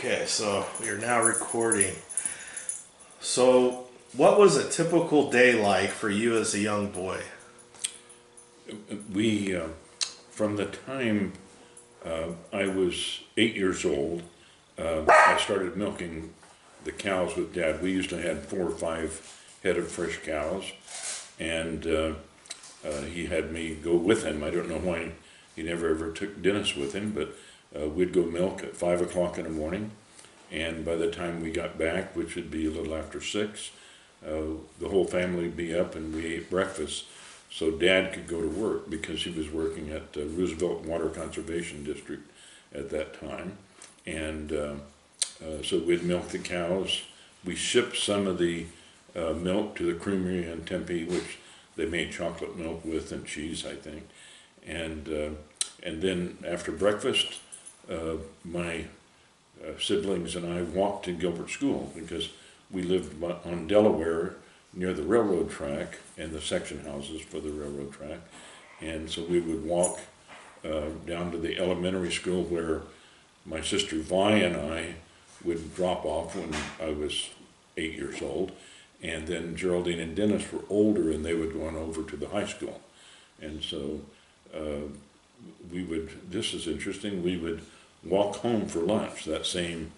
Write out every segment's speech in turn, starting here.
Okay, so we are now recording. So, what was a typical day like for you as a young boy? We, from the time I was 8 years old, I started milking the cows with Dad. We used to have 4 or 5 head of fresh cows, and he had me go with him. I don't know why he never ever took Dennis with him, but we'd go milk at 5 o'clock in the morning, and by the time we got back, which would be a little after 6, the whole family would be up and we ate breakfast. So Dad could go to work because he was working at Roosevelt Water Conservation District at that time. And so we'd milk the cows. We shipped some of the milk to the creamery in Tempe, which they made chocolate milk with and cheese, I think. And then after breakfast, my siblings and I walked to Gilbert School because we lived on Delaware near the railroad track and the section houses for the railroad track. And so we would walk down to the elementary school where my sister Vi and I would drop off when I was 8 years old. And then Geraldine and Dennis were older and they would go on over to the high school. And so this is interesting, we would walk home for lunch, that same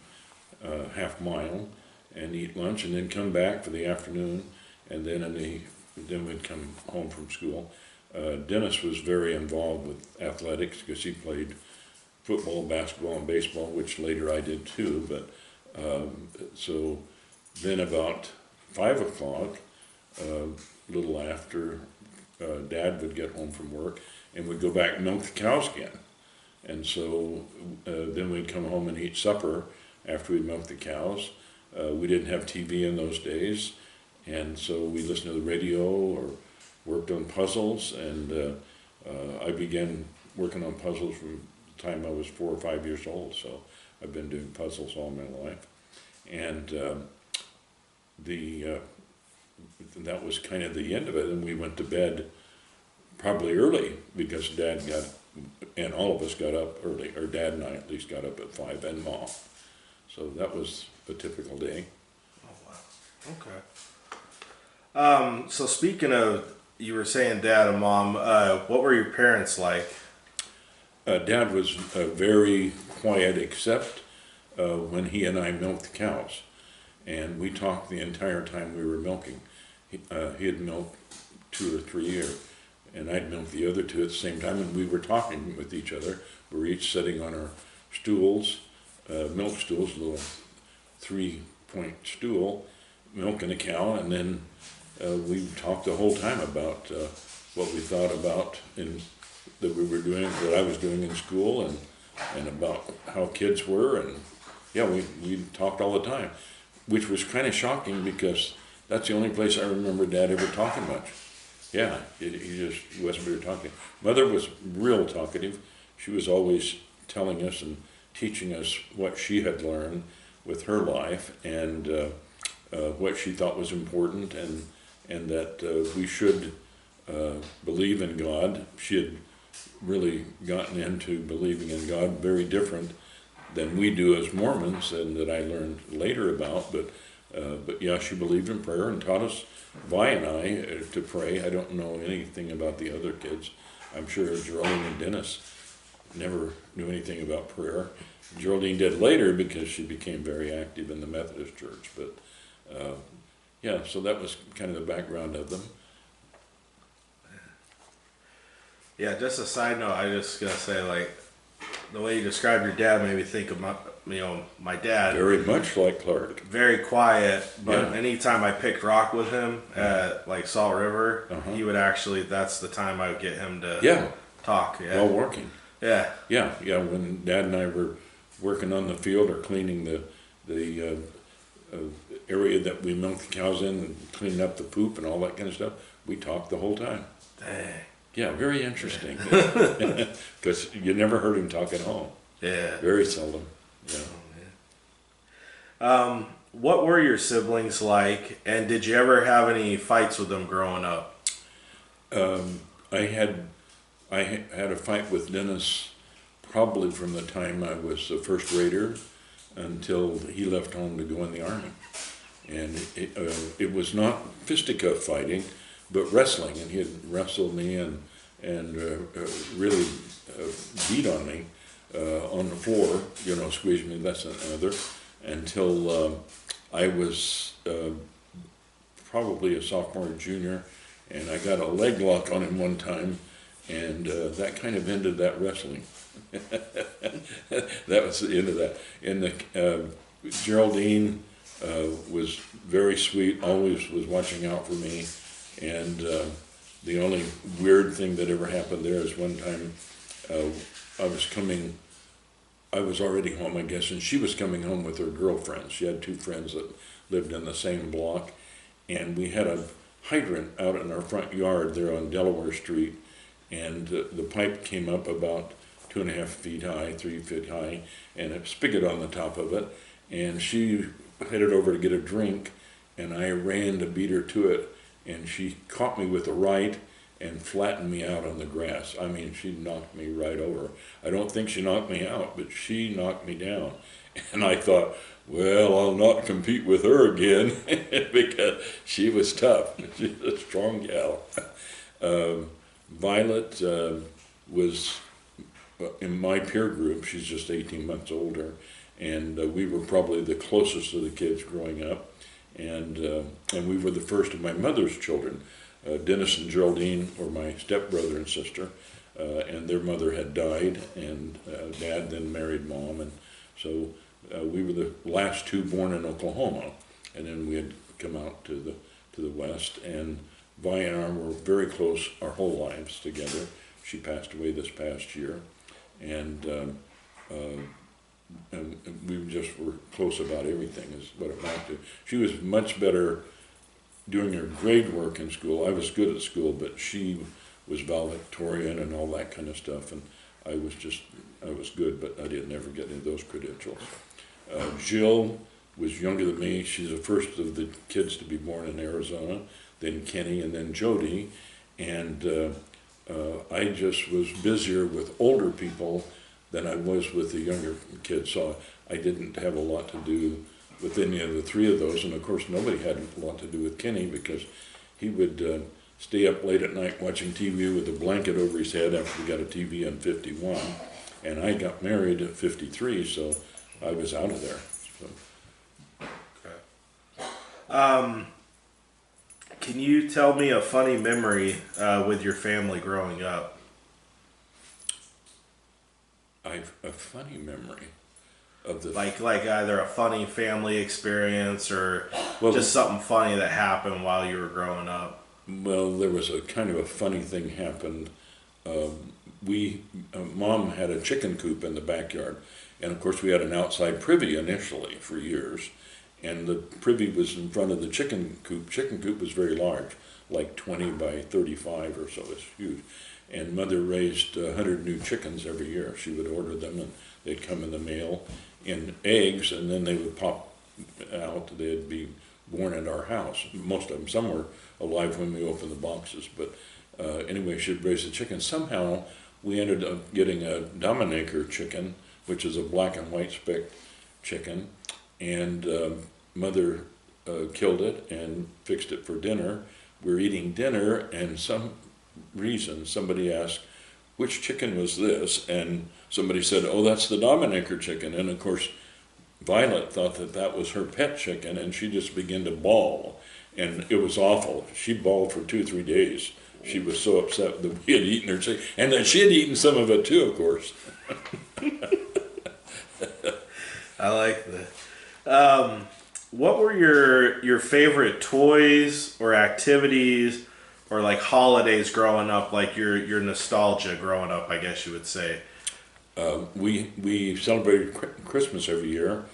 half mile, and eat lunch and then come back for the afternoon, and then we'd come home from school. Dennis was very involved with athletics because he played football, basketball, and baseball, which later I did too. But so then about 5 o'clock, a little after, Dad would get home from work and we'd go back and milk the cows again. And so then we'd come home and eat supper after we'd milked the cows. We didn't have TV in those days, and so we listened to the radio or worked on puzzles, and I began working on puzzles from the time I was 4 or 5 years old, so I've been doing puzzles all my life. And that was kind of the end of it, and we went to bed probably early because Dad and all of us got up early, or Dad and I at least got up at 5, and Mom. So that was a typical day. Oh, wow. Okay. So speaking of, you were saying Dad and Mom, what were your parents like? Dad was very quiet except when he and I milked the cows. And we talked the entire time we were milking. He had milked 2 or 3, and I'd milk the other 2 at the same time, and we were talking with each other. We were each sitting on our stools, milk stools, a little 3-point stool, milking a cow, and then we talked the whole time about what we thought about that we were doing, what I was doing in school, and about how kids were, and yeah, we talked all the time, which was kind of shocking because that's the only place I remember Dad ever talking much. Yeah, he wasn't very talkative. Mother was real talkative. She was always telling us and teaching us what she had learned with her life and what she thought was important, and that we should believe in God. She had really gotten into believing in God very different than we do as Mormons, and that I learned later about. But yeah, she believed in prayer and taught us, Vi and I, to pray. I don't know anything about the other kids. I'm sure Geraldine and Dennis never knew anything about prayer. Geraldine did later because she became very active in the Methodist Church. But yeah, so that was kind of the background of them. Yeah, just a side note, I just gonna say, like, the way you described your dad made me think of my dad. Very much like Clark. Very quiet, but Yeah. anytime I picked rock with him at like Salt River, he would actually, that's the time I would get him to talk. Yeah. While working. Yeah. Yeah, when Dad and I were working on the field or cleaning the area that we milk the cows in and cleaning up the poop and all that kind of stuff, we talked the whole time. Dang. Yeah, very interesting. Because you never heard him talk at home. Yeah. Very seldom. Yeah. Oh, man. What were your siblings like, and did you ever have any fights with them growing up? I had a fight with Dennis probably from the time I was a first grader. until he left home to go in the Army. And it was not fisticuff fighting, but wrestling. And he had wrestled me and really beat on me on the floor, you know, squeezed me, that's another, until I was probably a sophomore or junior, and I got a leg lock on him one time, and that kind of ended that wrestling. That was the end of that. And Geraldine was very sweet, always was watching out for me, and the only weird thing that ever happened there is one time I was already home, I guess, and she was coming home with her girlfriends. She had two friends that lived in the same block, and we had a hydrant out in our front yard there on Delaware Street, and the pipe came up about 2.5 feet high, 3 feet high, and a spigot on the top of it, and she headed over to get a drink, and I ran to beat her to it, and she caught me with a right and flattened me out on the grass. I mean, she knocked me right over. I don't think she knocked me out, but she knocked me down. And I thought, well, I'll not compete with her again because she was tough. She's a strong gal. Violet was in my peer group. She's just 18 months older, and we were probably the closest of the kids growing up. And we were the first of my mother's children. Dennis and Geraldine were my stepbrother and sister, and their mother had died, and Dad then married Mom, and so we were the last two born in Oklahoma, and then we had come out to the west, and Vi and I were very close our whole lives together. She passed away this past year, and we just were close about everything is what it amounted to. She was much better doing her grade work in school. I was good at school, but she was valedictorian and all that kind of stuff, and I was good, but I didn't ever get any of those credentials. Jill was younger than me. She's the first of the kids to be born in Arizona, then Kenny, and then Jody, and I just was busier with older people than I was with the younger kids, so I didn't have a lot to do with any of the three of those, and of course nobody had a lot to do with Kenny because he would stay up late at night watching TV with a blanket over his head after we got a TV in 51, and I got married at 53, so I was out of there. So. Okay. Can you tell me a funny memory with your family growing up? I've a funny memory of the like either a funny family experience or just something funny that happened while you were growing up. Well, there was a kind of a funny thing happened. Mom had a chicken coop in the backyard, and of course we had an outside privy initially for years, and the privy was in front of the chicken coop. Chicken coop was very large, like 20 by 35 or so. It's huge. And Mother raised 100 new chickens every year. She would order them, and they'd come in the mail in eggs, and then they would pop out. They'd be born at our house. Most of them, some were alive when we opened the boxes. But anyway, she'd raise the chickens. Somehow, we ended up getting a Dominator chicken, which is a black and white specked chicken, and Mother killed it and fixed it for dinner. We're eating dinner, and some reason somebody asked, which chicken was this? And somebody said, oh, that's the Dominator chicken. And of course, Violet thought that that was her pet chicken, and she just began to bawl. And it was awful. She bawled for 2-3 days. She was so upset that we had eaten her chicken, and that she had eaten some of it too, of course. I like that. What were your favorite toys or activities or like holidays growing up, like your nostalgia growing up, I guess you would say? We celebrated Christmas every year,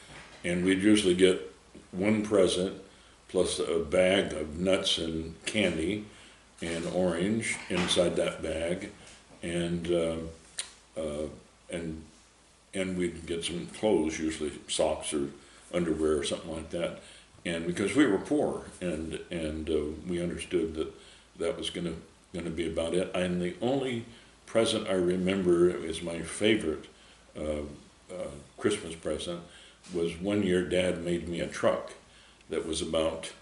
and we'd usually get one present plus a bag of nuts and candy and orange inside that bag, and we'd get some clothes, usually socks or underwear or something like that. And because we were poor, and we understood that that was going to be about it. And the only present I remember is my favorite Christmas present was one year Dad made me a truck that was about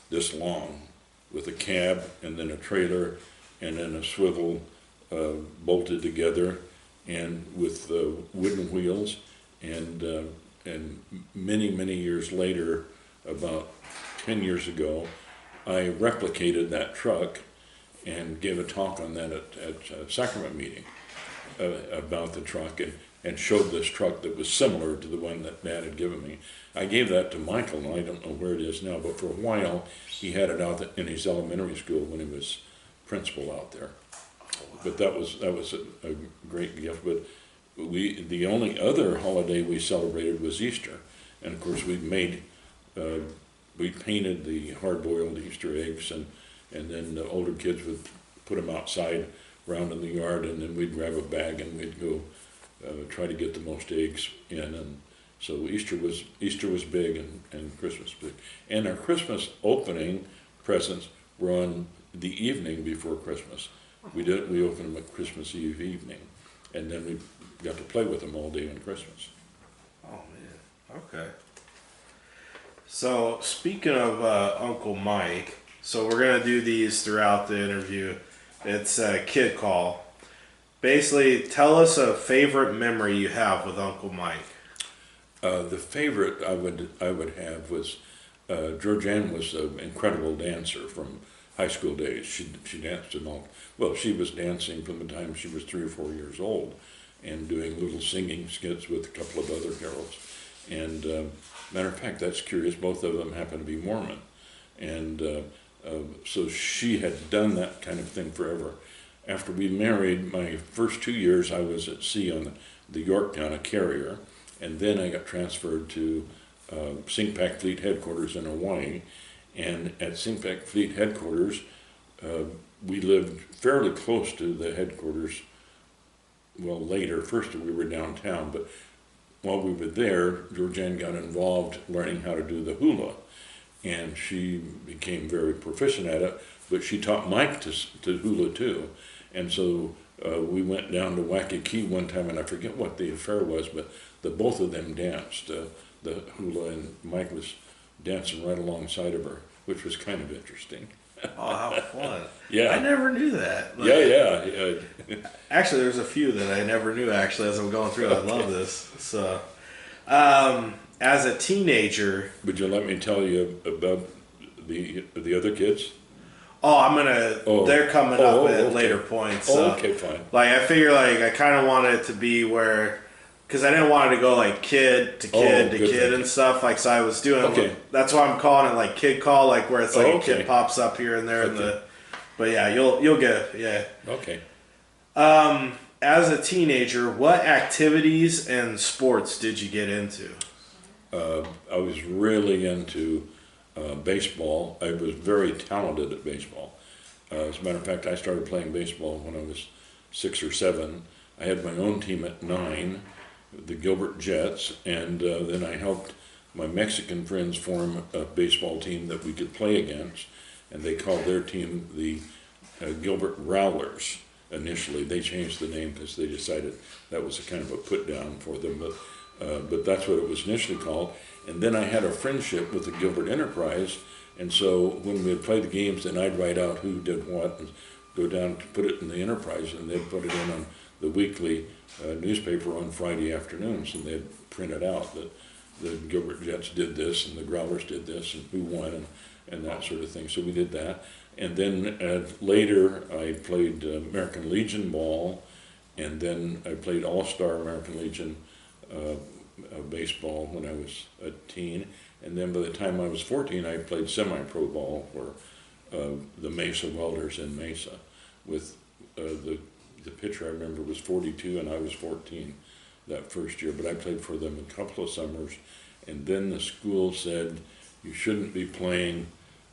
this long, with a cab and then a trailer and then a swivel bolted together, and with wooden wheels. And many years later, about 10 years ago, I replicated that truck and gave a talk on that at a sacrament meeting about the truck, and showed this truck that was similar to the one that Dad had given me. I gave that to Michael, and I don't know where it is now, but for a while he had it out in his elementary school when he was principal out there. But that was a great gift. But the only other holiday we celebrated was Easter, and of course we painted the hard-boiled Easter eggs, and then the older kids would put them outside around in the yard, and then we'd grab a bag and we'd go try to get the most eggs in. And so Easter was big, and Christmas big. And our Christmas opening presents were on the evening before Christmas. We opened them at Christmas Eve evening, and then we got to play with them all day on Christmas. Oh man, okay. So speaking of Uncle Mike, so we're gonna do these throughout the interview. It's a kid call. Basically, tell us a favorite memory you have with Uncle Mike. The favorite I would have was Georgianne was an incredible dancer from high school days. She danced in all. Well, she was dancing from the time she was 3 or 4 years old, and doing little singing skits with a couple of other girls. And matter of fact, that's curious. Both of them happen to be Mormon, and so she had done that kind of thing forever. After we married, my first 2 years I was at sea on the Yorktown, a carrier, and then I got transferred to SINCPAC Fleet Headquarters in Hawaii. And at SINCPAC Fleet Headquarters, we lived fairly close to the headquarters. Well, later, first we were downtown, but while we were there, Georgianne got involved learning how to do the hula. And she became very proficient at it, but she taught Mike to hula too. And so we went down to Waikiki one time, and I forget what the affair was, but the both of them danced the hula, and Mike was dancing right alongside of her, which was kind of interesting. Oh, how fun. Yeah. I never knew that. Like, yeah. Actually, there's a few that I never knew, actually, as I'm going through. I love this. So, as a teenager... Would you let me tell you about the other kids? Oh, I'm going to... They're coming up at later points. So. Okay, fine. Like, I figure, like, I kind of want it to be where... Because I didn't want it to go, like, kid to kid to kid and stuff. Like, so I was doing... Okay. That's why I'm calling it, like, kid call, like, where it's, like, a kid pops up here and there. Okay. But, yeah, you'll get it. Yeah. Okay. As a teenager, what activities and sports did you get into? I was really into baseball. I was very talented at baseball. As a matter of fact, I started playing baseball when I was 6 or 7. I had my own team at 9, the Gilbert Jets, and then I helped my Mexican friends form a baseball team that we could play against, and they called their team the Gilbert Rowlers. Initially, they changed the name because they decided that was a kind of a put down for them, but that's what it was initially called. And then I had a friendship with the Gilbert Enterprise, and so when we'd play the games, then I'd write out who did what and go down to put it in the Enterprise, and they'd put it in on the weekly newspaper on Friday afternoons, and they'd print it out that the Gilbert Jets did this and the Growlers did this and who won and that sort of thing. So we did that. And then later I played American Legion ball, and then I played All-Star American Legion baseball when I was a teen. And then by the time I was 14, I played semi-pro ball for the Mesa Welders in Mesa with the pitcher I remember was 42 and I was 14 that first year, but I played for them a couple of summers, and then the school said you shouldn't be playing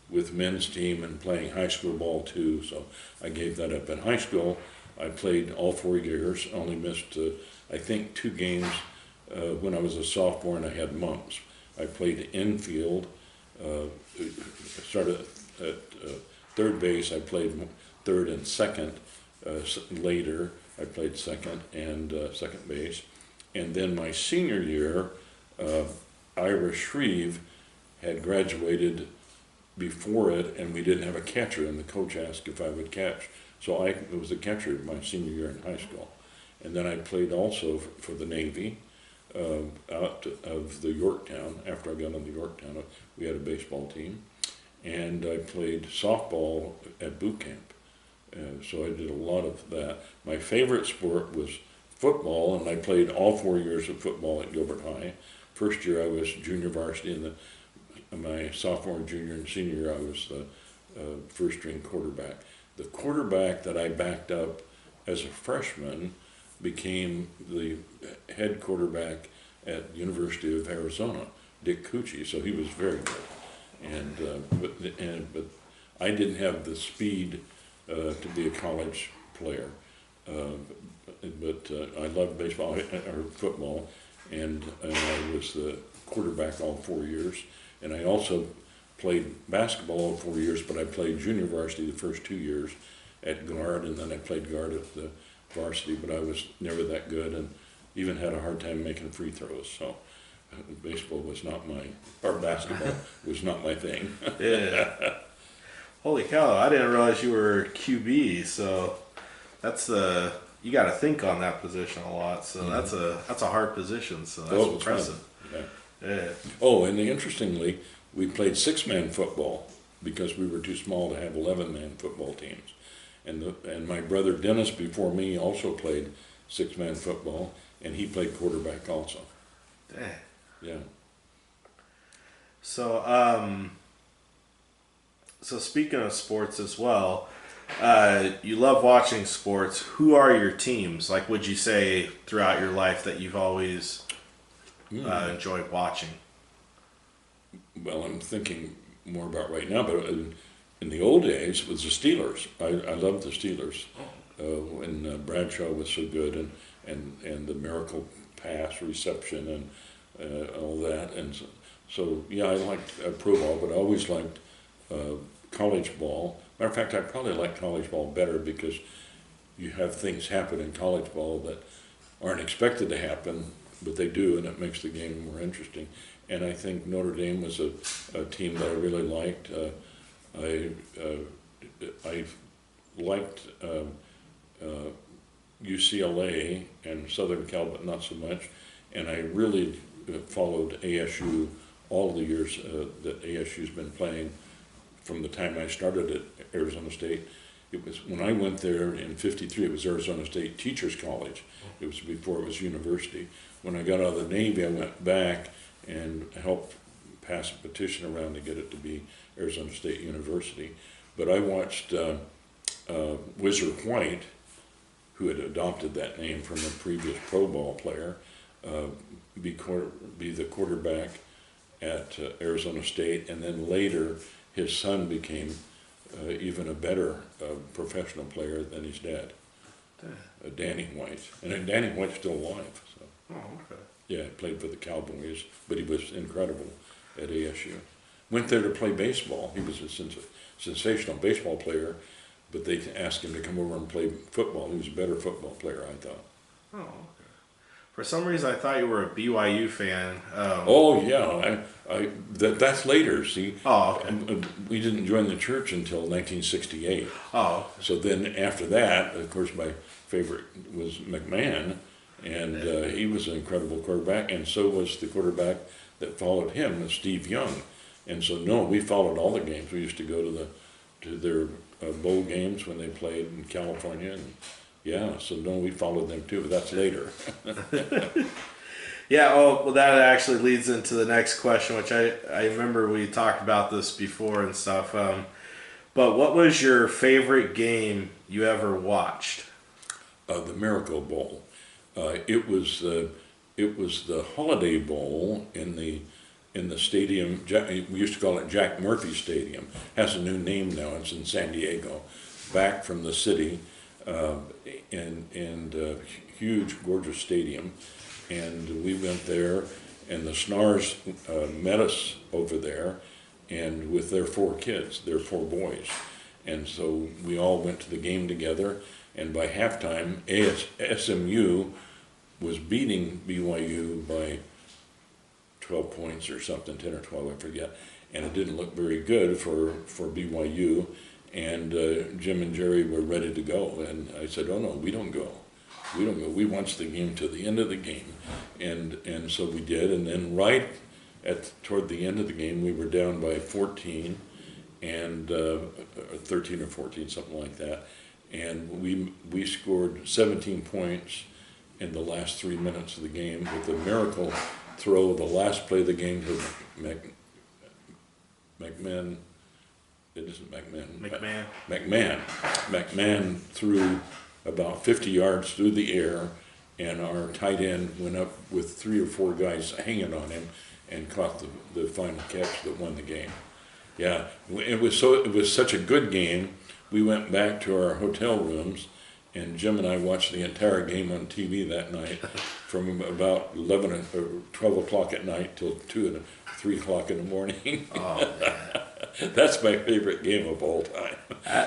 with men's team and playing high school ball too, so I gave that up. In high school, I played all 4 years, only missed, I think, 2 games when I was a sophomore and I had mumps. I played infield, started at third base, I played third and second. Later, I played second and second base. And then my senior year, Ira Shreve had graduated before it, and we didn't have a catcher, and the coach asked if I would catch. So I was a catcher my senior year in high school. And then I played also for the Navy out of the Yorktown. After I got on the Yorktown, we had a baseball team. And I played softball at boot camp. So I did a lot of that. My favorite sport was football, and I played all 4 years of football at Gilbert High. First year I was junior varsity, and my sophomore, junior, and senior year I was the first string quarterback. The quarterback that I backed up as a freshman became the head quarterback at University of Arizona, Dick Cucci, so he was very good. But I didn't have the speed to be a college player. But I loved baseball or football, and I was the quarterback all 4 years. And I also played basketball all 4 years, but I played junior varsity the first 2 years at guard, and then I played guard at the varsity, but I was never that good, and even had a hard time making free throws. So baseball was not or basketball was not my thing. Yeah. Holy cow! I didn't realize you were QB. So that's you got to think on that position a lot. So that's a hard position. So that's impressive. Yeah. Yeah. Oh, and interestingly, we played 6-man football because we were too small to have 11-man football teams. And my brother Dennis before me also played 6-man football, and he played quarterback also. Dang. Yeah. So so speaking of sports as well, you love watching sports. Who are your teams? Like, would you say throughout your life that you've always enjoyed watching? Well, I'm thinking more about right now, but in the old days, it was the Steelers. I loved the Steelers when Bradshaw was so good, and the miracle pass reception and all that. And so yeah, I liked pro ball, but I always liked college ball. Matter of fact, I probably like college ball better because you have things happen in college ball that aren't expected to happen, but they do, and it makes the game more interesting. And I think Notre Dame was a team that I really liked. I liked UCLA and Southern Cal, but not so much. And I really followed ASU all the years that ASU's been playing from the time I started at Arizona State. It was when I went there in '53. It was Arizona State Teachers College. It was before it was university. When I got out of the Navy, I went back and helped pass a petition around to get it to be Arizona State University. But I watched Wizard White, who had adopted that name from a previous pro ball player, be the quarterback at Arizona State, and then later his son became even a better professional player than his dad, Danny White. And Danny White's still alive. So. Oh, okay. Yeah, he played for the Cowboys, but he was incredible at ASU. Went there to play baseball. He was a sensational baseball player, but they asked him to come over and play football. He was a better football player, I thought. Oh, okay. For some reason, I thought you were a BYU fan. Oh yeah, that's later. See, okay. We didn't join the church until 1968. Oh, okay. So then after that, of course, my favorite was McMahon, and he was an incredible quarterback, and so was the quarterback that followed him, Steve Young. And so no, we followed all the games. We used to go to their bowl games when they played in California. And, yeah, so no, we followed them too, but that's later. Yeah, well, that actually leads into the next question, which I remember we talked about this before and stuff. But what was your favorite game you ever watched? The Miracle Bowl. It was the Holiday Bowl in the stadium. We used to call it Jack Murphy Stadium. It has a new name now. It's in San Diego, back from the city. And huge, gorgeous stadium, and we went there, and the Snars met us over there, and with their 4 kids, their 4 boys, and so we all went to the game together, and by halftime, SMU was beating BYU by 12 points or something, 10 or 12, I forget. And it didn't look very good for BYU. And Jim and Jerry were ready to go. And I said, oh no, we don't go. We don't go. We watch the game to the end of the game. And so we did. And then toward the end of the game, we were down by 14 and 13 or 14, something like that. And we scored 17 points in the last 3 minutes of the game with a miracle throw, the last play of the game to McMahon. It isn't McMahon. McMahon threw about 50 yards through the air, and our tight end went up with 3 or 4 guys hanging on him and caught the final catch that won the game. Yeah, it was such a good game. We went back to our hotel rooms, and Jim and I watched the entire game on TV that night from about 11 or 12 o'clock at night till 2 and 3 o'clock in the morning. Oh, man. That's my favorite game of all time.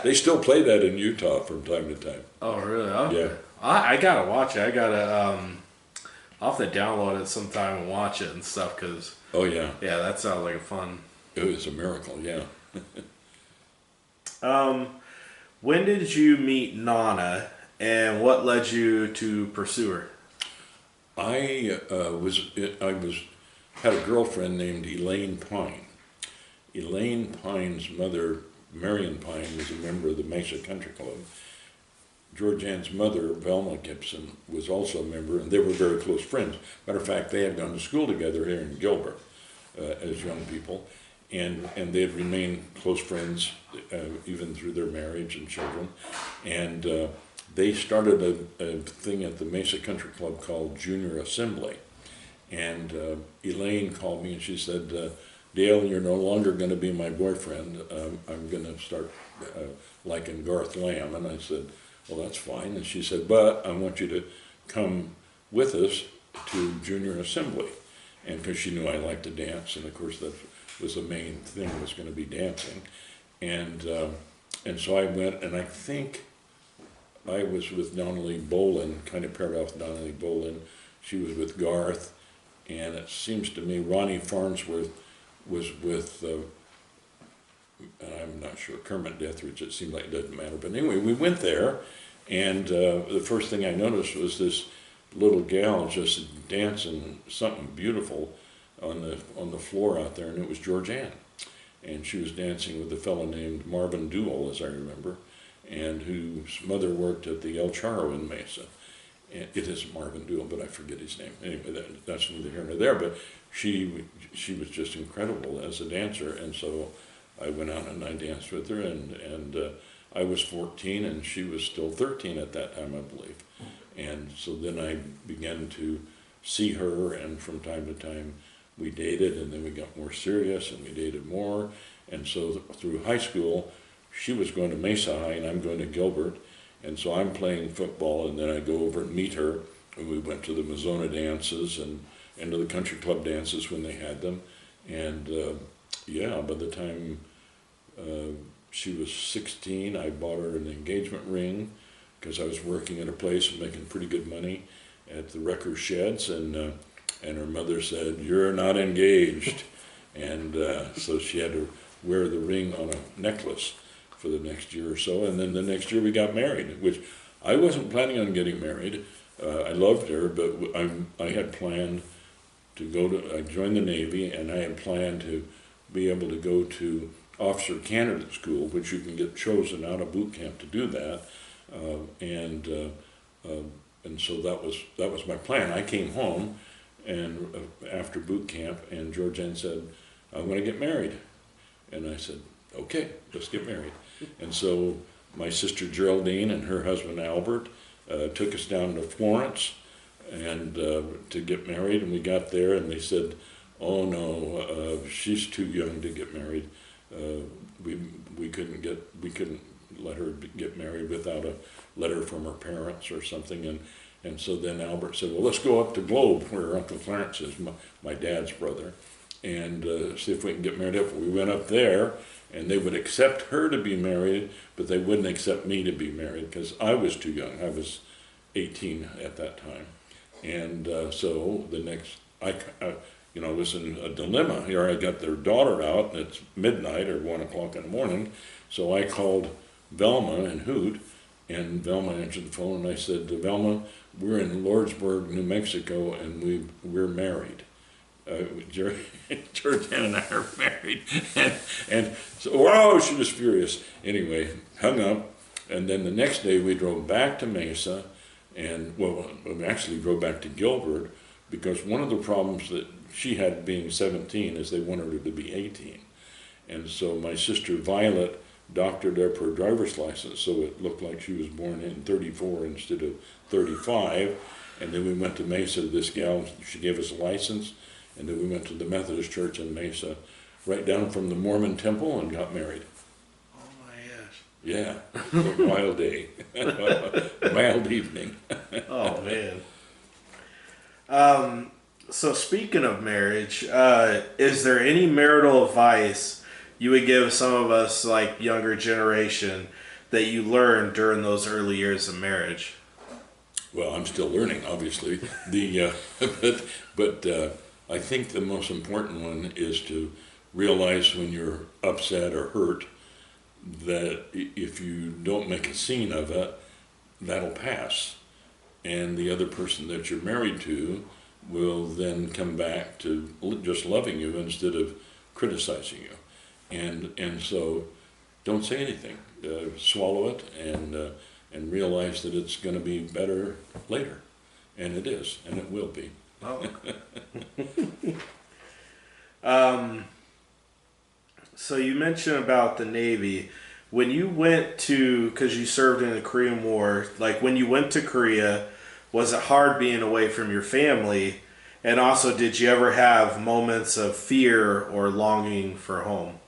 They still play that in Utah from time to time. Oh, really? Okay. Yeah. I gotta watch it. I'll have to download it sometime and watch it and stuff, because... Oh, yeah. Yeah, that sounds like a fun... It was a miracle, yeah. When did you meet Nana, and what led you to pursue her? I had a girlfriend named Elaine Pine. Elaine Pine's mother, Marion Pine, was a member of the Mesa Country Club. George Ann's mother, Velma Gibson, was also a member, and they were very close friends. Matter of fact, they had gone to school together here in Gilbert as young people, and they had remained close friends even through their marriage and children. And they started a thing at the Mesa Country Club called Junior Assembly. And Elaine called me and she said, Dale, you're no longer going to be my boyfriend. I'm going to start liking Garth Lamb. And I said, well, that's fine. And she said, but I want you to come with us to Junior Assembly. And because she knew I liked to dance, and of course that was the main thing, was going to be dancing. And so I went, and I think I was with Donnelly Bolin, kind of paired off with Donnelly Bolin. She was with Garth, and it seems to me Ronnie Farnsworth was with, I'm not sure, Kermit Deathridge. It seemed like it doesn't matter. But anyway, we went there, and the first thing I noticed was this little gal just dancing something beautiful on the floor out there, and it was George Ann. And she was dancing with a fellow named Marvin Duell, as I remember, and whose mother worked at the El Charro in Mesa. And it isn't Marvin Duell, but I forget his name. Anyway, that's neither here nor there, but she was just incredible as a dancer, and so I went out and I danced with her, and I was 14 and she was still 13 at that time, I believe. And so then I began to see her, and from time to time we dated, and then we got more serious and we dated more. And so through high school, she was going to Mesa High and I'm going to Gilbert. And so I'm playing football, and then I go over and meet her, and we went to the Mazzona dances and to the country club dances when they had them. And yeah, by the time she was 16, I bought her an engagement ring, because I was working at a place and making pretty good money at the Wrecker Sheds, and her mother said, "You're not engaged." And so she had to wear the ring on a necklace for the next year or so, and then the next year we got married, which I wasn't planning on getting married. I loved her, but I had planned to I joined the Navy, and I had planned to be able to go to officer candidate school, which you can get chosen out of boot camp to do that, and so that was my plan. I came home, and after boot camp, and George Ann said, "I'm going to get married," and I said, "Okay, let's get married." And so my sister Geraldine and her husband Albert took us down to Florence and to get married, and we got there, and they said, "Oh no, she's too young to get married. We couldn't let her get married without a letter from her parents or something." And so then Albert said, "Well, let's go up to Globe, where Uncle Clarence is, my dad's brother, and see if we can get married up." We went up there, and they would accept her to be married, but they wouldn't accept me to be married because I was too young. I was 18 at that time. And so the next, I was in a dilemma. Here I got their daughter out, and it's midnight or 1 o'clock in the morning. So I called Velma and Hoot, and Velma answered the phone, and I said to Velma, we're in Lordsburg, New Mexico, and we're married. Georgiana and I are married. and so, wow, she was furious. Anyway, hung up, and then the next day we drove back to Mesa, and, well, we actually drove back to Gilbert, because one of the problems that she had being 17 is they wanted her to be 18. And so my sister Violet doctored up her driver's license so it looked like she was born in 34 instead of 35. And then we went to Mesa, this gal, she gave us a license, and then we went to the Methodist Church in Mesa, right down from the Mormon temple, and got married. Oh my gosh. Yeah, a wild day, wild evening. Oh man. So speaking of marriage, is there any marital advice you would give some of us, like younger generation, that you learned during those early years of marriage? Well, I'm still learning, obviously. But I think the most important one is to realize when you're upset or hurt that if you don't make a scene of it, that'll pass. And the other person that you're married to will then come back to just loving you instead of criticizing you. And so don't say anything. Swallow it and realize that it's going to be better later. And it is, and it will be. Oh. So you mentioned about the Navy. When you went to, because you served in the Korean War, like when you went to Korea, was it hard being away from your family? And also, did you ever have moments of fear or longing for home?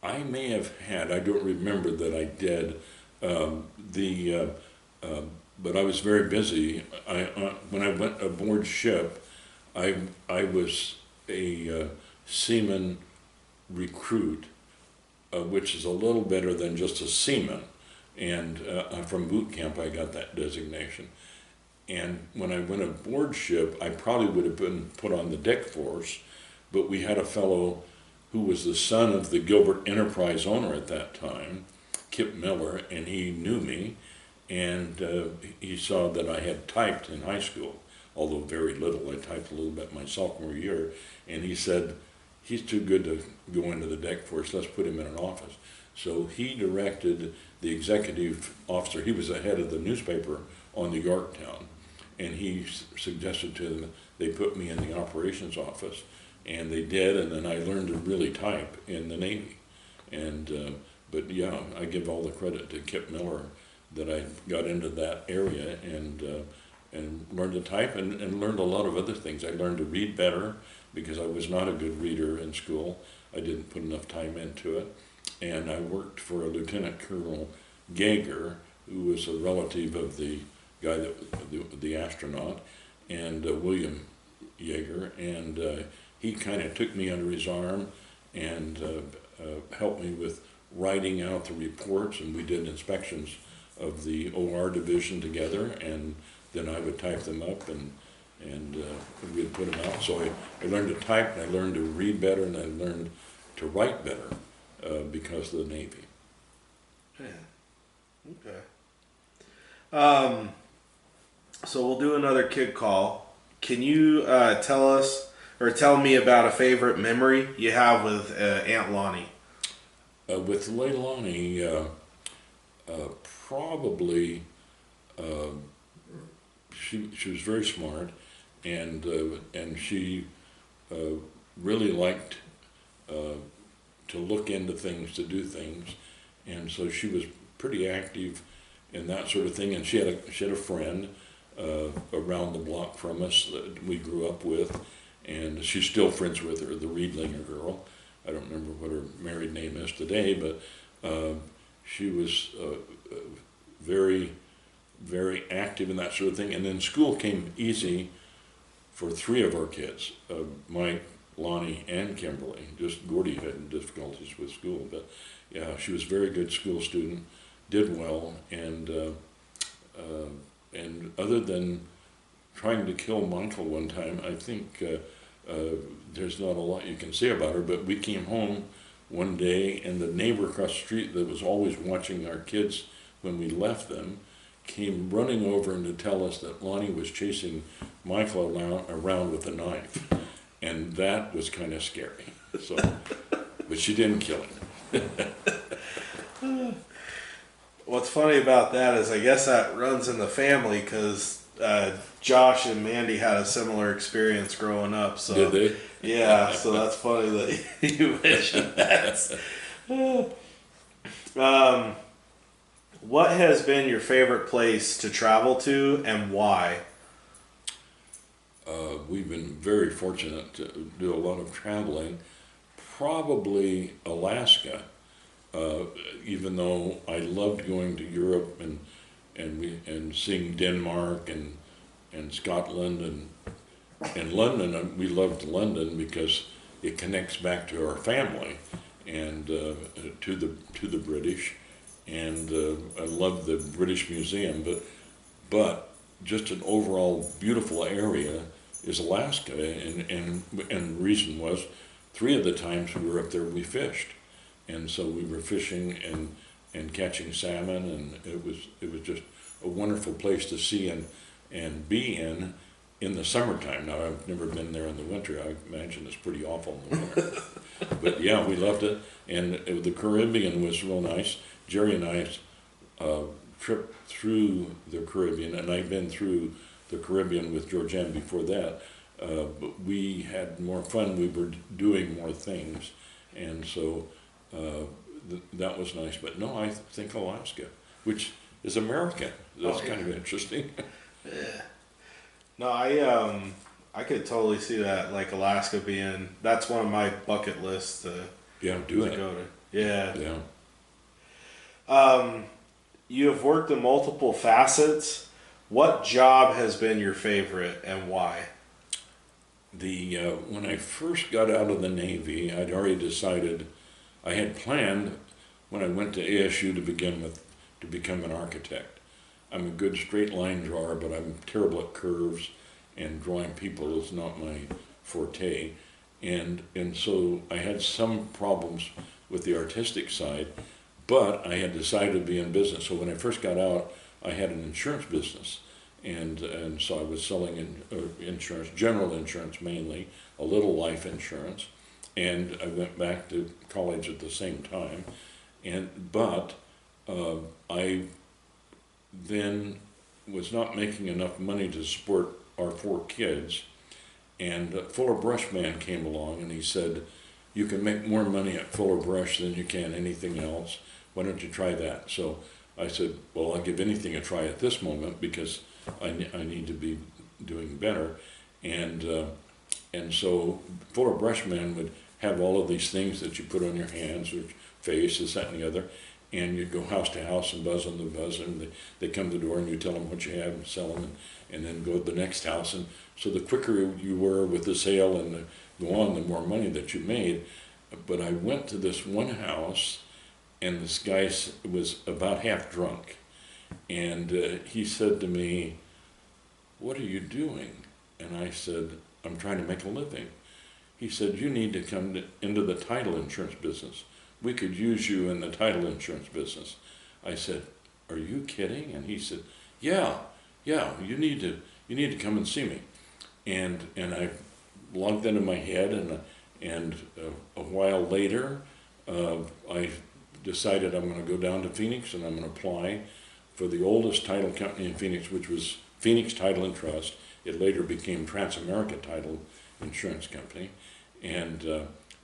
I may have had, I don't remember that I did, but I was very busy. When I went aboard ship, I was a seaman recruit, which is a little better than just a seaman. And from boot camp, I got that designation. And when I went aboard ship, I probably would have been put on the deck force, but we had a fellow who was the son of the Gilbert Enterprise owner at that time, Kip Miller, and he knew me, and he saw that I had typed in high school, although very little. I typed a little bit my sophomore year, and he said, he's too good to go into the deck force, let's put him in an office. So he directed the executive officer, he was the head of the newspaper on the Yorktown, and he suggested to them they put me in the operations office, and they did, and then I learned to really type in the Navy. And but yeah, I give all the credit to Kip Miller that I got into that area and learned to type and learned a lot of other things. I learned to read better because I was not a good reader in school. I didn't put enough time into it. And I worked for a Lieutenant Colonel Yeager, who was a relative of the guy that the astronaut, and William Yeager, and he kind of took me under his arm and helped me with writing out the reports, and we did inspections of the OR division together, and then I would type them up and we'd put them out. So I learned to type, and I learned to read better, and I learned to write better because of the Navy. Yeah. Okay. So we'll do another kid call. Can you tell us or tell me about a favorite memory you have with Aunt Lonnie? With Leilani, probably she was very smart, and she really liked to look into things, to do things, and so she was pretty active in that sort of thing. And she had a friend around the block from us that we grew up with, and she's still friends with her, the Riedlinger girl. I don't remember what her married name is today, but she was very, very active in that sort of thing. And then school came easy for three of our kids, Mike, Lonnie, and Kimberly. Just Gordy had difficulties with school, but yeah, she was a very good school student, did well, and other than trying to kill Michael one time, I think there's not a lot you can say about her, but we came home one day and the neighbor across the street that was always watching our kids when we left them came running over and to tell us that Lonnie was chasing Michael around with a knife. And that was kind of scary. So, but she didn't kill him. What's funny about that is I guess that runs in the family because Josh and Mandy had a similar experience growing up. So Did they? yeah, so that's funny that you mentioned that. What has been your favorite place to travel to and why? We've been very fortunate to do a lot of traveling. Probably Alaska, even though I loved going to Europe and seeing Denmark and Scotland and London. We loved London because it connects back to our family and to the British. And I love the British Museum, but just an overall beautiful area is Alaska, and the reason was 3 of the times we were up there we fished, and so we were fishing and catching salmon, and it was just a wonderful place to see and be in the summertime. Now I've never been there in the winter. I imagine it's pretty awful in the winter, but yeah, we loved it, and the Caribbean was real nice. Jerry and I tripped through the Caribbean, and I've been through the Caribbean with Georgianne before that, but we had more fun. We were doing more things, and so that was nice. But no, I think Alaska, which is America. That's kind of interesting. Yeah. No, I could totally see that, like Alaska being, that's one of my bucket lists to Yeah, to go to. Yeah. Yeah. You have worked in multiple facets. What job has been your favorite and why? When I first got out of the Navy, I'd already decided, I had planned when I went to ASU to begin with to become an architect. I'm a good straight line drawer, but I'm terrible at curves, and drawing people is not my forte. And so I had some problems with the artistic side, but I had decided to be in business. So when I first got out, I had an insurance business, and so I was selling insurance, general insurance mainly, a little life insurance, and I went back to college at the same time, but I then was not making enough money to support our 4 kids, and Fuller Brush man came along and he said, "You can make more money at Fuller Brush than you can anything else. Why don't you try that?" So I said, well, I'll give anything a try at this moment because I need to be doing better. And so Fuller Brush man would have all of these things that you put on your hands, or face, this, that, and the other, and you'd go house to house and buzz on the buzzer, and they come to the door and you tell them what you have and sell them, and then go to the next house. And so the quicker you were with the sale and go on, the more money that you made. But I went to this one house, and this guy was about half drunk, and he said to me, "What are you doing?" And I said, "I'm trying to make a living." He said, "You need to come into the title insurance business. We could use you in the title insurance business." I said, "Are you kidding?" And he said, yeah, you need to come and see me." And I logged that in my head, and a while later, I decided I'm going to go down to Phoenix and I'm going to apply for the oldest title company in Phoenix, which was Phoenix Title and Trust. It later became Transamerica Title Insurance Company, and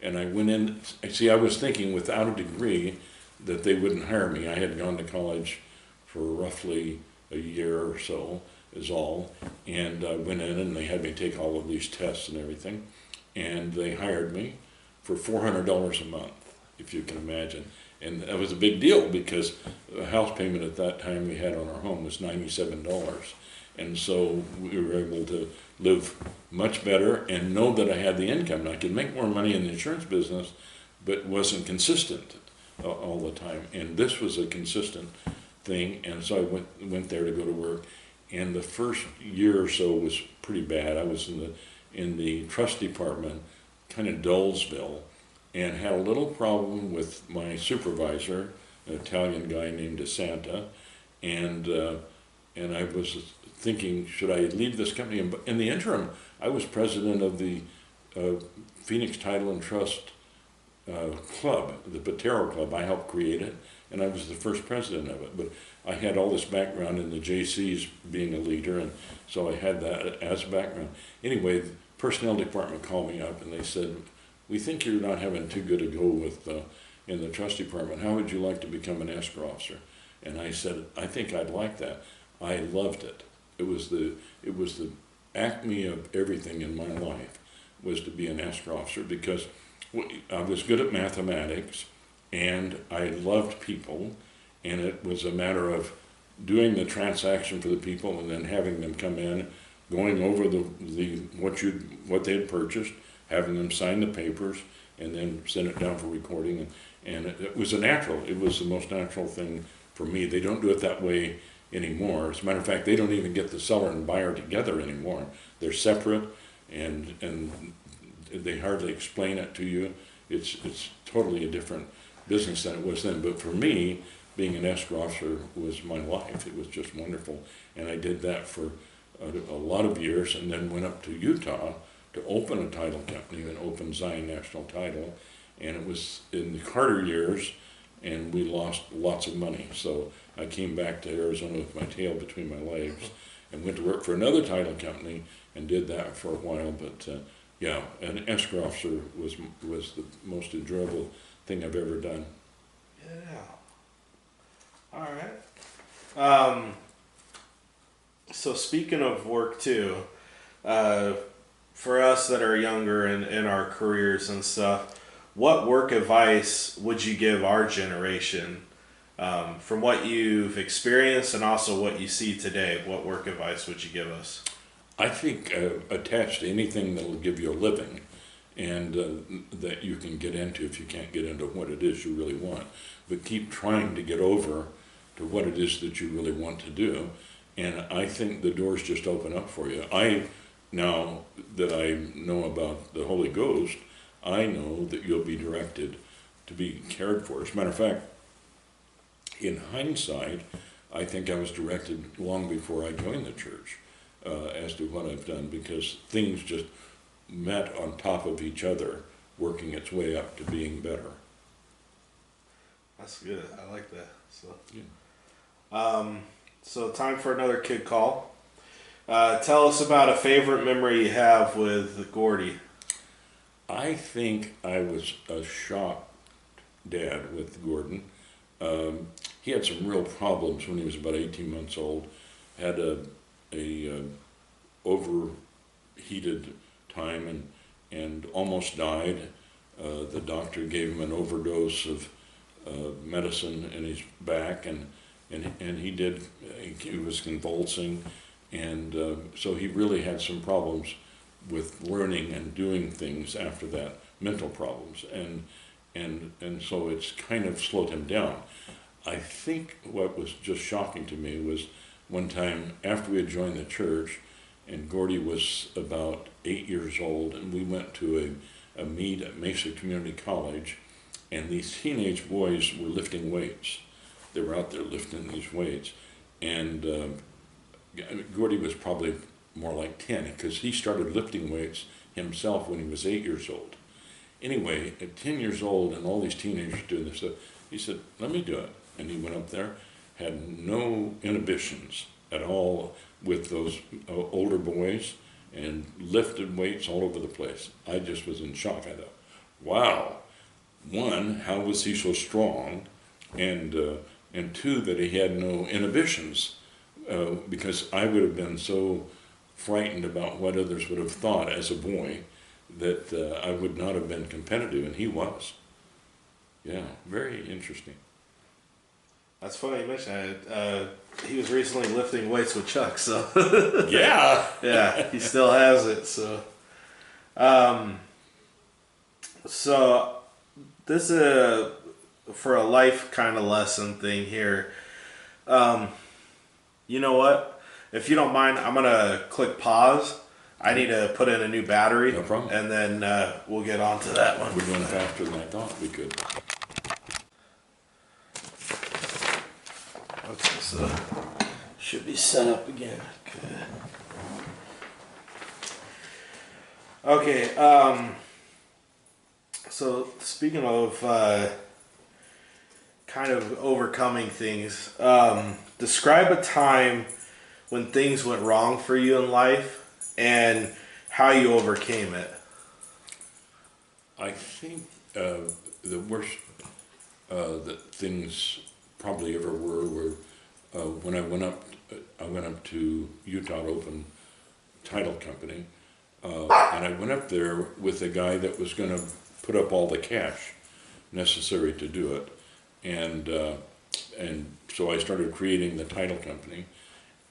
I went in. I was thinking without a degree that they wouldn't hire me. I had gone to college for roughly a year or so, is all, and I went in and they had me take all of these tests and everything, and they hired me for $400 a month, if you can imagine. And that was a big deal because the house payment at that time we had on our home was $97. And so we were able to live much better and know that I had the income. I could make more money in the insurance business, but wasn't consistent all the time. And this was a consistent thing, and so I went there to go to work. And the first year or so was pretty bad. I was in in the trust department, kind of Dullsville, and had a little problem with my supervisor, an Italian guy named DeSanta, and I was thinking, should I leave this company? And in the interim, I was president of the Phoenix Title and Trust club, the Patero Club. I helped create it, and I was the first president of it. But I had all this background in the JCs being a leader, and so I had that as a background. Anyway, the personnel department called me up, and they said, we think you're not having too good a go with in the trust department. How would you like to become an escrow officer? And I said, I think I'd like that. I loved it. It was the acme of everything in my life, was to be an escrow officer, because I was good at mathematics and I loved people, and it was a matter of doing the transaction for the people and then having them come in, going over what they had purchased, having them sign the papers, and then send it down for recording. And it was it was the most natural thing for me. They don't do it that way anymore. As a matter of fact, they don't even get the seller and buyer together anymore. They're separate, and they hardly explain it to you. It's totally a different business than it was then. But for me, being an escrow officer was my life. It was just wonderful, and I did that for a lot of years, and then went up to Utah to open a title company and open Zion National Title, and it was in the Carter years, and we lost lots of money. So I came back to Arizona with my tail between my legs and went to work for another title company and did that for a while. But yeah, an escrow officer was the most enjoyable thing I've ever done. Yeah. All right. So speaking of work too, for us that are younger in our careers and stuff, what work advice would you give our generation, from what you've experienced and also what you see today? What work advice would you give us? I think attached to anything that will give you a living, and that you can get into if you can't get into what it is you really want. But keep trying to get over to what it is that you really want to do. And I think the doors just open up for you. Now that I know about the Holy Ghost, I know that you'll be directed to be cared for. As a matter of fact, in hindsight, I think I was directed long before I joined the church as to what I've done, because things just met on top of each other, working its way up to being better. That's good. I like that. So, Yeah. So time for another kid call. Tell us about a favorite memory you have with Gordy. I think I was a shocked dad with Gordon. He had some real problems when he was about 18 months old. Had a overheated time and almost died. The doctor gave him an overdose of medicine in his back, and he was convulsing, and so he really had some problems with learning and doing things after that, mental problems, and so it's kind of slowed him down. I think what was just shocking to me was one time after we had joined the church, and Gordy was about 8 years old, and we went to a meet at Mesa Community College, and these teenage boys were lifting weights. They were out there lifting these weights, and Gordy was probably more like 10, because he started lifting weights himself when he was 8 years old. Anyway, at 10 years old, and all these teenagers doing this stuff, he said, let me do it. And he went up there, had no inhibitions at all with those older boys, and lifted weights all over the place. I just was in shock. I thought, wow, one, how was he so strong? And two, that he had no inhibitions, because I would have been so frightened about what others would have thought as a boy that I would not have been competitive, and he was. Yeah, very interesting. That's funny you mentioned that. He was recently lifting weights with Chuck, so Yeah. yeah, he still has it. So, so this is for a life kind of lesson thing here. You know what? If you don't mind, I'm gonna click pause. I need to put in a new battery. No problem. And then we'll get on to that one. We're going faster than I thought we could. Okay, so should be set up again. Okay. So speaking of kind of overcoming things, describe a time when things went wrong for you in life and how you overcame it. I think the worst that things probably ever were when I went up to Utah to open a title company, and I went up there with a guy that was going to put up all the cash necessary to do it, and so I started creating the title company,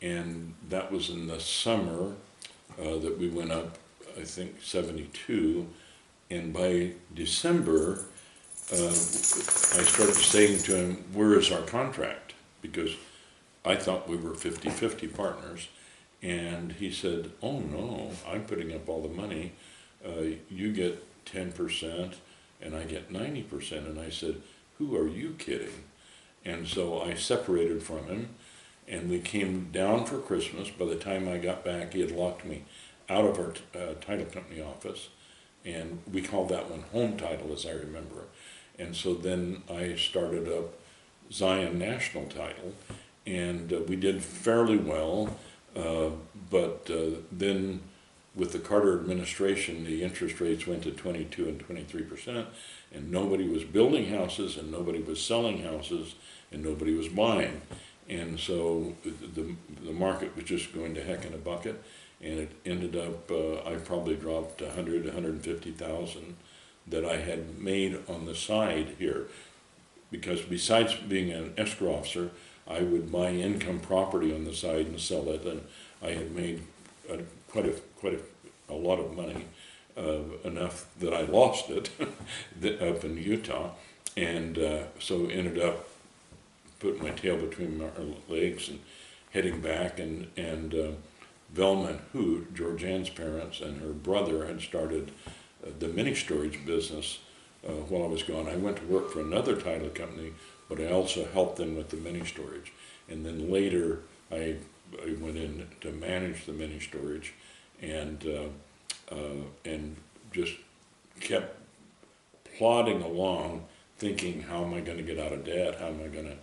and that was in the summer that we went up, I think 72, and by December I started saying to him, "Where is our contract?" Because I thought we were 50-50 partners, and he said, "Oh no, I'm putting up all the money. You get 10% and I get 90%. And I said, "Who are you kidding?" And so I separated from him, and we came down for Christmas. By the time I got back, he had locked me out of our title company office, and we called that one Home Title, as I remember. And so then I started up Zion National Title, and we did fairly well, but then with the Carter administration, the interest rates went to 22 and 23%, and nobody was building houses, and nobody was selling houses, and nobody was buying. And so the market was just going to heck in a bucket, and it ended up, I probably dropped 100, 150,000 that I had made on the side here. Because besides being an escrow officer, I would buy income property on the side and sell it, and I had made quite a lot of money, enough that I lost it up in Utah, and so ended up putting my tail between my legs and heading back, and Velma and Hoot, Georgianne's parents, and her brother had started the mini storage business while I was gone. I went to work for another title company, but I also helped them with the mini storage. And then later, I went in to manage the mini storage, and just kept plodding along, thinking, how am I going to get out of debt? How am I going to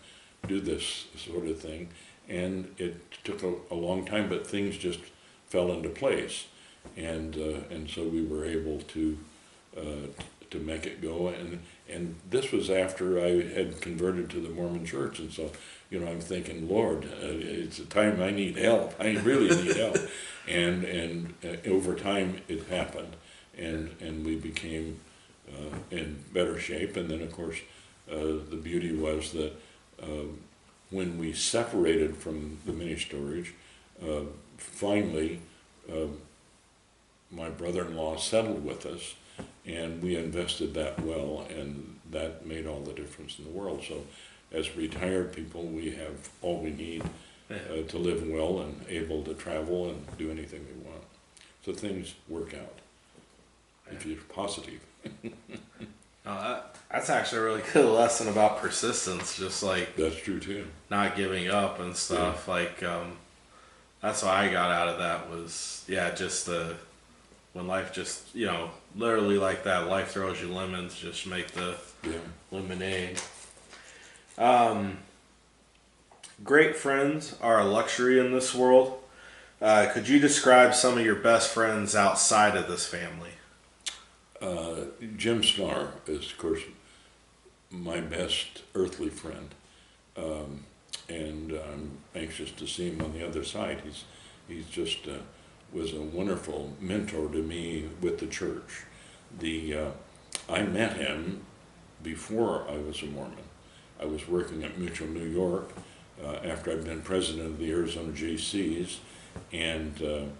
do this sort of thing? And it took a long time, but things just fell into place, and so we were able to make it go. And this was after I had converted to the Mormon Church, and so I'm thinking, Lord, it's a time I need help. I really need help. And over time it happened, and we became in better shape. And then of course the beauty was that when we separated from the mini storage, finally my brother-in-law settled with us, and we invested that well, and that made all the difference in the world. So as retired people, we have all we need to live well and able to travel and do anything we want. So things work out if you're positive. That's actually a really good lesson about persistence, just like That's true too. not giving up and stuff. Yeah. Like that's what I got out of that was just when life just literally like that, life throws you lemons, just make the lemonade. Great friends are a luxury in this world. Could you describe some of your best friends outside of this family? Jim Starr is, of course, my best earthly friend, and I'm anxious to see him on the other side. He's just was a wonderful mentor to me with the church. I met him before I was a Mormon. I was working at Mutual New York after I'd been president of the Arizona JCs, and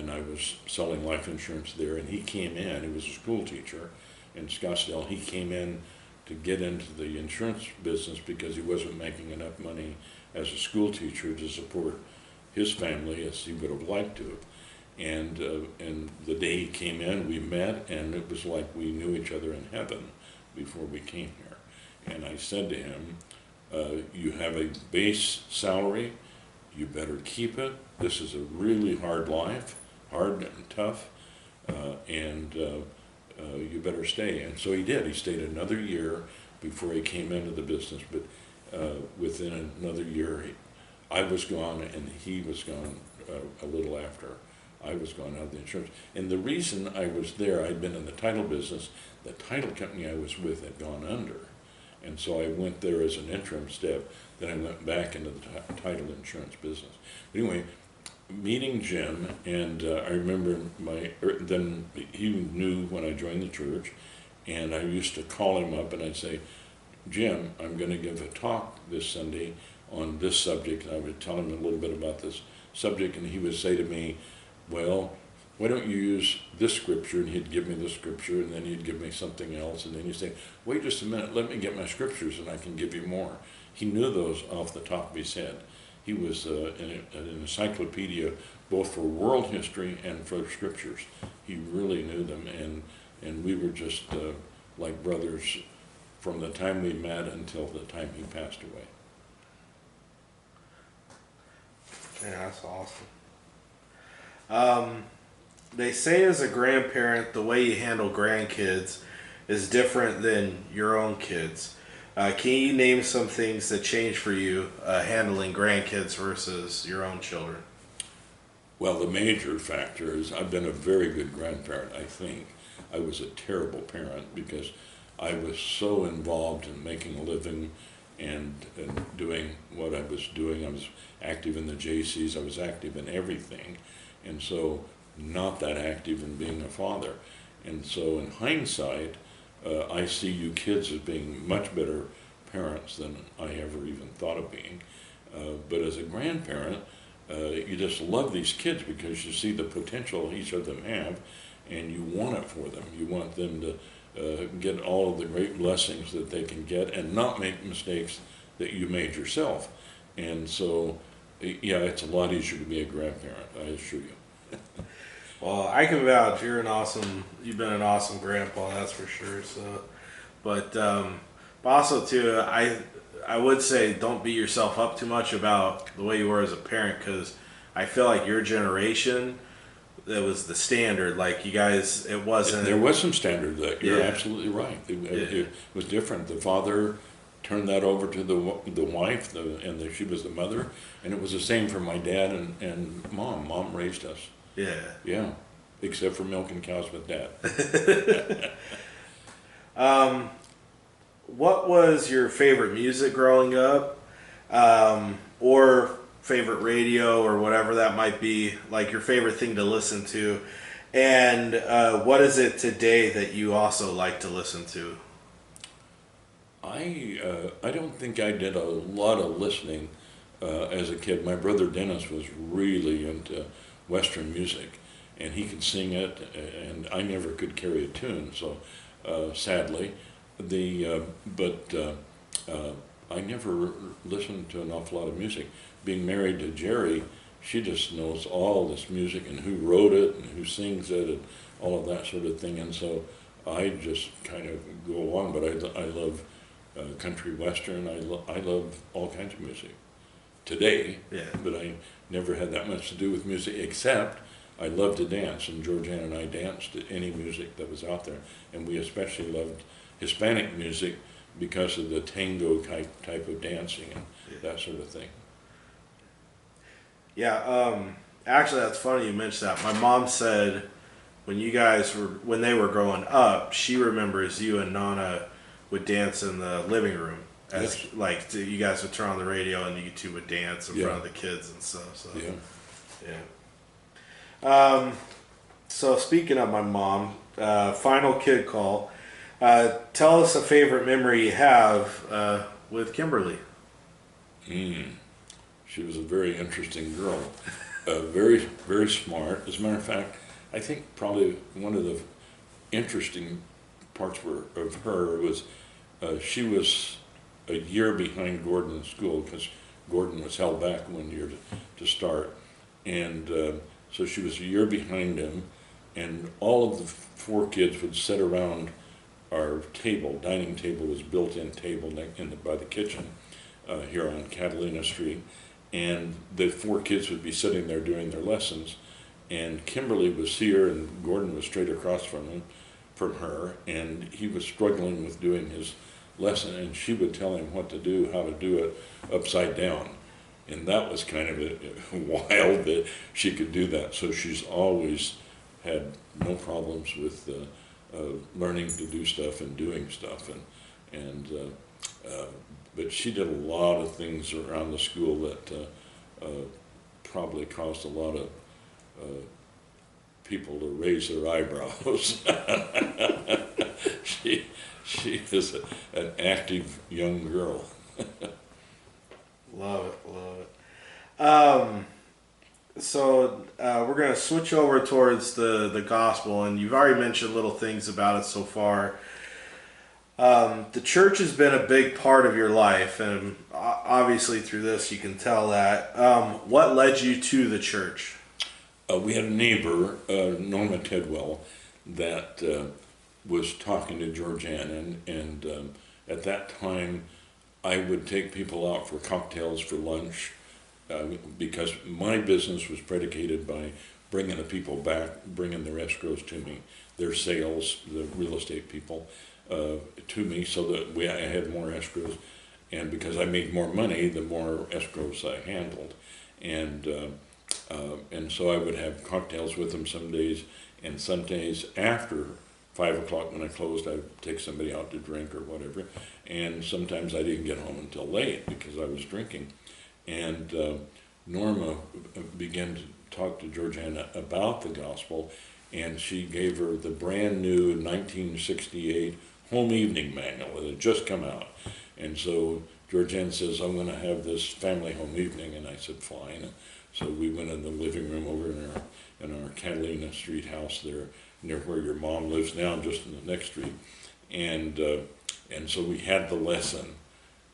I was selling life insurance there, and he came in. He was a school teacher in Scottsdale. He came in to get into the insurance business because he wasn't making enough money as a school teacher to support his family as he would have liked to. And the day he came in, we met, and it was like we knew each other in heaven before we came here. And I said to him, you have a base salary, you better keep it. This is a really hard life, hard and tough, and you better stay. And so he did. He stayed another year before he came into the business, but within another year, I was gone and he was gone a little after I was gone out of the insurance. And the reason I was there, I'd been in the title business. The title company I was with had gone under. And so I went there as an interim step. Then I went back into the title insurance business. But anyway, meeting Jim, and I remember then he knew when I joined the church, and I used to call him up and I'd say, Jim, I'm going to give a talk this Sunday on this subject. And I would tell him a little bit about this subject, and he would say to me, well, why don't you use this scripture? And he'd give me the scripture, and then he'd give me something else, and then he'd say, wait just a minute, let me get my scriptures and I can give you more. He knew those off the top of his head. He was an encyclopedia both for world history and for scriptures. He really knew them, and we were just like brothers from the time we met until the time he passed away. Yeah, that's awesome. They say as a grandparent, the way you handle grandkids is different than your own kids. Can you name some things that changed for you handling grandkids versus your own children? Well, the major factor is I've been a very good grandparent, I think. I was a terrible parent because I was so involved in making a living and doing what I was doing. I was active in the JCs, I was active in everything, and so not that active in being a father. And so in hindsight, I see you kids as being much better parents than I ever even thought of being. But as a grandparent, you just love these kids because you see the potential each of them have, and you want it for them. You want them to get all of the great blessings that they can get and not make mistakes that you made yourself. And so, yeah, it's a lot easier to be a grandparent, I assure you. Well, I can vouch. You've been an awesome grandpa, that's for sure. So, but also too, I would say don't beat yourself up too much about the way you were as a parent, because I feel like your generation, that was the standard. Like you guys, it wasn't. There was some standard that you're absolutely right. It was different. The father turned that over to the wife, and she was the mother, and it was the same for my dad and mom. Mom raised us. Yeah. Yeah, except for milking cows with Dad. What was your favorite music growing up, or favorite radio, or whatever that might be, like your favorite thing to listen to, and what is it today that you also like to listen to? I don't think I did a lot of listening as a kid. My brother Dennis was really into Western music, and he could sing it, and I never could carry a tune, so sadly. But I never listened to an awful lot of music. Being married to Jerry, she just knows all this music and who wrote it and who sings it and all of that sort of thing, and so I just kind of go along, but I love country western, I love all kinds of music today, Yeah. but I never had that much to do with music, except I love to dance, and Georgiana and I danced to any music that was out there, and we especially loved Hispanic music because of the tango type of dancing and that sort of thing. Yeah, actually that's funny you mentioned that. My mom said when they were growing up, she remembers you and Nana would dance in the living room. As Yes. like you guys would turn on the radio and you two would dance in front of the kids and stuff. So Yeah. So speaking of my mom, final kid call. Tell us a favorite memory you have with Kimberly. She was a very interesting girl, very, very smart. As a matter of fact, I think probably one of the interesting parts of her was she was a year behind Gordon in school because Gordon was held back 1 year to start. And So she was a year behind him, and all of the four kids would sit around our table. Dining table was built-in table by the kitchen here on Catalina Street, and the four kids would be sitting there doing their lessons, and Kimberly was here and Gordon was straight across from her, and he was struggling with doing his lesson, and she would tell him what to do, how to do it upside down. And that was kind of wild that she could do that. So she's always had no problems with learning to do stuff and doing stuff. But she did a lot of things around the school that probably caused a lot of people to raise their eyebrows. She is an active young girl. Love it, love it. So we're going to switch over towards the gospel, and you've already mentioned little things about it so far. The church has been a big part of your life, and obviously through this you can tell that. What led you to the church? We had a neighbor, Norma Tidwell, that was talking to Georgianne, and at that time I would take people out for cocktails for lunch because my business was predicated by bringing the people back, bringing their escrows to me, their sales, the real estate people to me, so that I had more escrows, and because I made more money, the more escrows I handled, and so I would have cocktails with them some days, and some days after 5 o'clock when I closed, I'd take somebody out to drink or whatever, and sometimes I didn't get home until late because I was drinking. And Norma began to talk to Georgiana about the gospel, and she gave her the brand new 1968 Home Evening Manual. It had just come out. And so Georgiana says, I'm going to have this family home evening, and I said, fine. So we went in the living room over in our Catalina Street house there, near where your mom lives now, just in the next street. And so we had the lesson,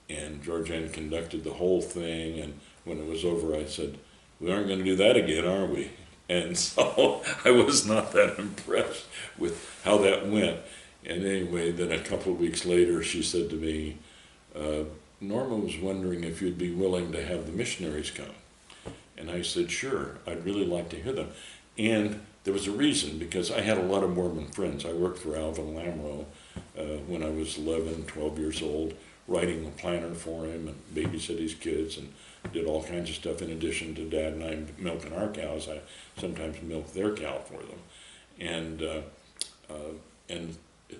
and Georgianne conducted the whole thing, and when it was over, I said, we aren't going to do that again, are we? And so I was not that impressed with how that went. And anyway, then a couple of weeks later, she said to me, Norma was wondering if you'd be willing to have the missionaries come. And I said, sure, I'd really like to hear them. And there was a reason, because I had a lot of Mormon friends. I worked for Alvin Lamro when I was 11, 12 years old, writing a planner for him and babysit his kids and did all kinds of stuff in addition to Dad and I milking our cows. I sometimes milked their cow for them.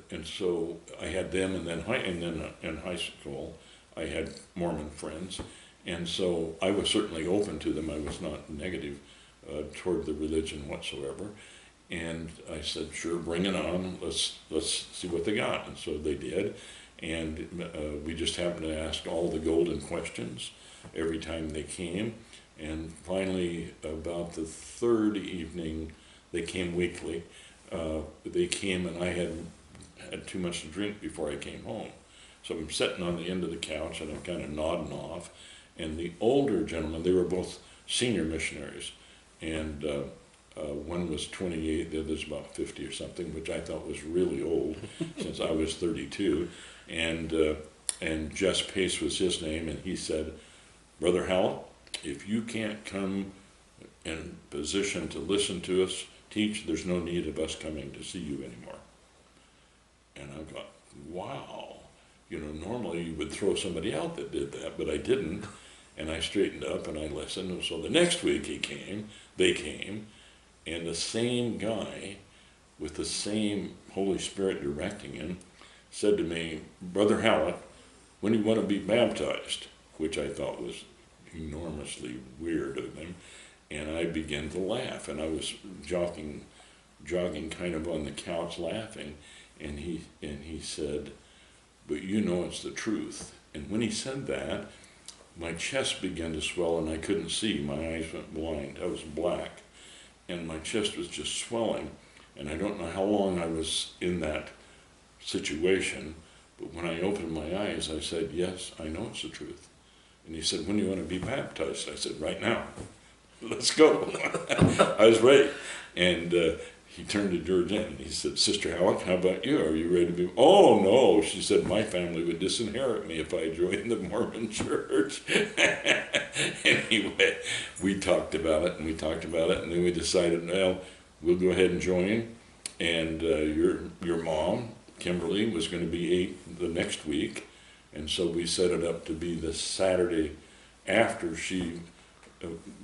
And so I had them, and then in high school I had Mormon friends. And so I was certainly open to them. I was not negative toward the religion whatsoever. And I said, sure, bring it on. Let's see what they got. And so they did. And we just happened to ask all the golden questions every time they came. And finally, about the third evening, they came weekly. They came, and I had too much to drink before I came home. So I'm sitting on the end of the couch, and I'm kind of nodding off. And the older gentlemen, they were both senior missionaries, and one was 28, the other's about 50 or something, which I thought was really old since I was 32. And Jess Pace was his name, and he said, Brother Hallock, if you can't come in position to listen to us teach, there's no need of us coming to see you anymore. And I thought, wow, normally you would throw somebody out that did that, but I didn't. And I straightened up and I listened. And so the next week they came, and the same guy with the same Holy Spirit directing him said to me, Brother Hallock, when do you want to be baptized? Which I thought was enormously weird of him. And I began to laugh, and I was jogging kind of on the couch laughing. And he said, but it's the truth. And when he said that, my chest began to swell, and I couldn't see. My eyes went blind. I was black, and my chest was just swelling. And I don't know how long I was in that situation, but when I opened my eyes, I said, yes, I know it's the truth. And he said, when do you want to be baptized? I said, right now. let's go. I was ready. And he turned to Georgiana and he said, Sister Hallock, how about you? Are you ready to be? Oh, no. She said, my family would disinherit me if I joined the Mormon church. Anyway, we talked about it and we talked about it. And then we decided, well, we'll go ahead and join. And your mom, Kimberly, was going to be 8 the next week. And so we set it up to be the Saturday after she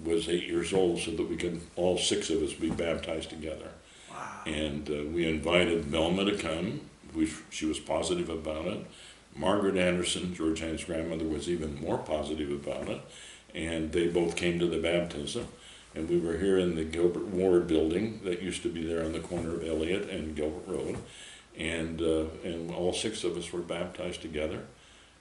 was 8 years old so that we could, all 6 of us, be baptized together. Wow. And we invited Velma to come. She was positive about it. Margaret Anderson, Georgiana's grandmother, was even more positive about it. And they both came to the baptism. And we were here in the Gilbert Ward building that used to be there on the corner of Elliott and Gilbert Road. And all 6 of us were baptized together.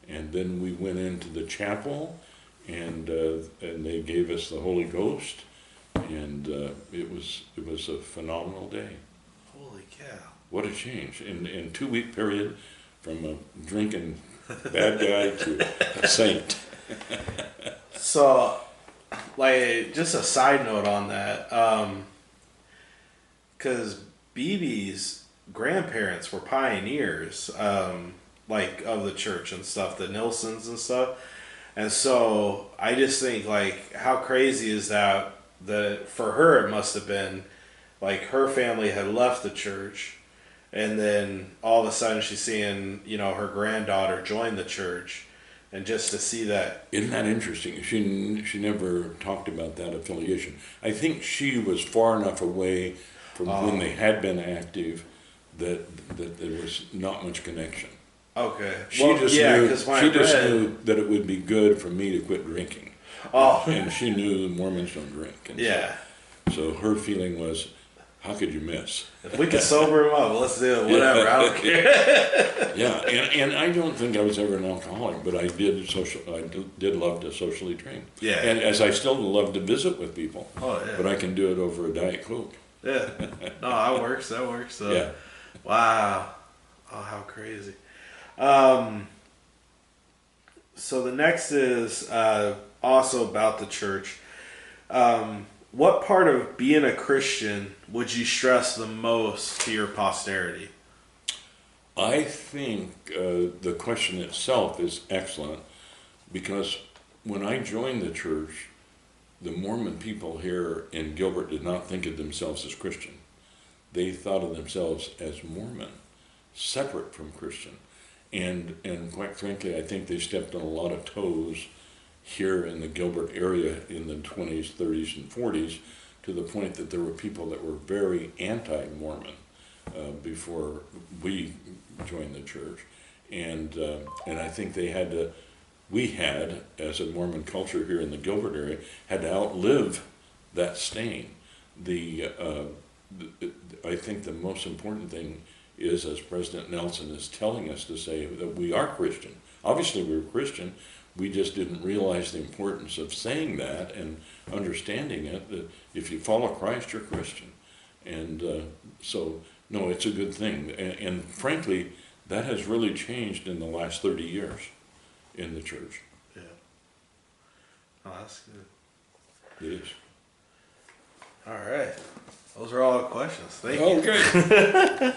And then we went into the chapel, and they gave us the Holy Ghost. And it was a phenomenal day. Holy cow. What a change. In 2-week period, from a drinking bad guy to a saint. So, like, just a side note on that, because BB's grandparents were pioneers, like, of the church and stuff, the Nilsons and stuff. And so I just think, like, how crazy is that for her it must have been, like, her family had left the church, and then all of a sudden she's seeing, her granddaughter join the church, and just to see that. Isn't that interesting? She never talked about that affiliation. I think she was far enough away from when they had been active that there was not much connection. Okay. She just knew that it would be good for me to quit drinking. Oh. And she knew the Mormons don't drink. And yeah. So her feeling was, how could you miss? If we could sober him up, let's do it. Whatever. I don't care. Yeah, and I don't think I was ever an alcoholic, but I did love to socially drink. Yeah. And as I still love to visit with people. Oh yeah. But I can do it over a Diet Coke. Yeah. No, that works. That works. So. Yeah. Wow. Oh, how crazy. So the next is also about the church. What part of being a Christian would you stress the most to your posterity? I think the question itself is excellent, because when I joined the church, the Mormon people here in Gilbert did not think of themselves as Christian. They thought of themselves as Mormon, separate from Christian. And quite frankly, I think they stepped on a lot of toes here in the Gilbert area in the 20s, 30s, and 40s, to the point that there were people that were very anti-Mormon before we joined the church. And I think we had, as a Mormon culture here in the Gilbert area, had to outlive that stain. I think the most important thing is, as President Nelson is telling us to say, that we are Christian. Obviously we're Christian, we just didn't realize the importance of saying that and understanding it, that if you follow Christ, you're Christian. And so, no, it's a good thing. And frankly, that has really changed in the last 30 years in the church. Yeah. Oh, that's good. It is. All right. Those are all the questions. Thank you. Okay.